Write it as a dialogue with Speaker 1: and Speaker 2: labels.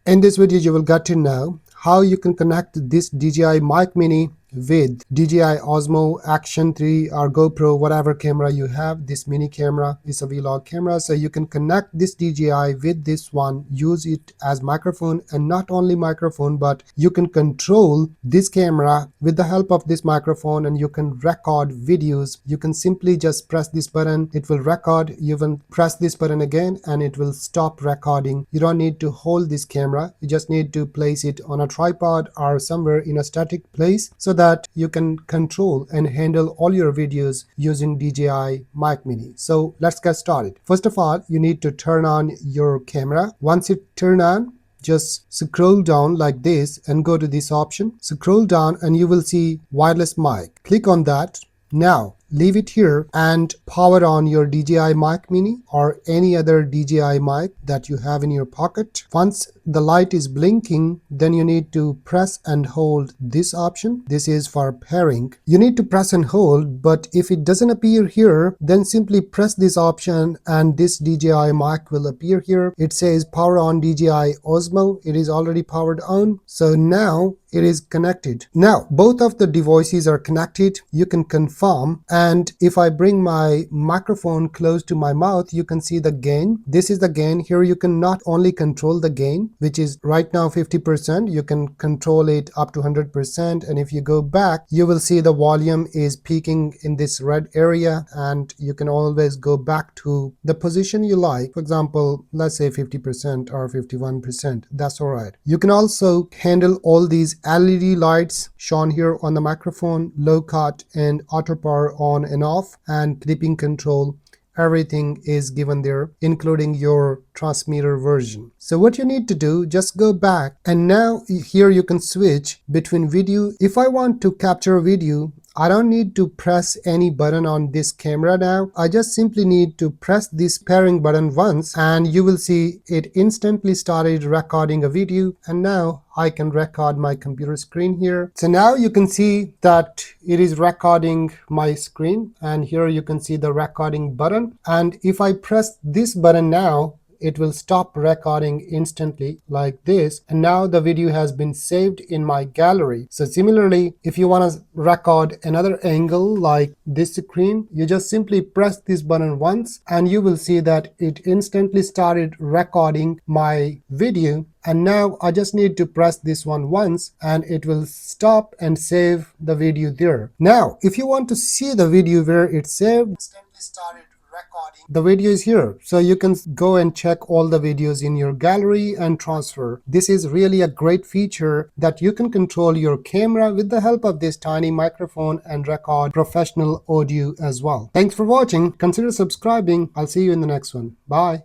Speaker 1: In this video, you will get to know how you can connect this DJI Mic Mini with DJI Osmo Action 3 or GoPro, whatever camera you have. This mini camera is a vlog camera, so you can connect this DJI with this one, use it as microphone, and not only microphone, but you can control this camera with the help of this microphone, and you can record videos. You can simply just press this button, it will record. You will press this button again and it will stop recording. You don't need to hold this camera, you just need to place it on a tripod or somewhere in a static place so that you can control and handle all your videos using DJI Mic Mini. So let's get started. First of all, you need to turn on your camera. Once you turn on, just scroll down like this and go to this option. Scroll down and you will see wireless mic. Click on that. Now leave it here and power on your DJI Mic Mini or any other DJI mic that you have in your pocket. Once the light is blinking, then you need to press and hold this option. This is for pairing. You need to press and hold, but if it doesn't appear here, then simply press this option and this DJI mic will appear here. It says power on DJI Osmo. It is already powered on. So now it is connected. Now both of the devices are connected. You can confirm, and if I bring my microphone close to my mouth, you can see the gain. This is the gain. Here you can not only control the gain, which is right now 50%, you can control it up to 100%, and if you go back, you will see the volume is peaking in this red area, and you can always go back to the position you like. For example, let's say 50% or 51%, that's all right. You can also handle all these LED lights shown here on the microphone, low cut and auto power on and off, and clipping control. Everything is given there, including your transmitter version. So what you need to do, just go back, and now here you can switch between video. If I want to capture a video, I don't need to press any button on this camera now. I just simply need to press this pairing button once and you will see it instantly started recording a video, and now I can record my computer screen here. So now you can see that it is recording my screen, and here you can see the recording button, and if I press this button now, it will stop recording instantly like this, and now the video has been saved in my gallery. So similarly, if you want to record another angle like this screen, you just simply press this button once and you will see that it instantly started recording my video. And now I just need to press this one once and it will stop and save the video there. Now if you want to see the video where it's saved, instantly started recording, the video is here, so you can go and check all the videos in your gallery and transfer. This is really a great feature that you can control your camera with the help of this tiny microphone and record professional audio as well. Thanks for watching. Consider subscribing. I'll see you in the next one. Bye.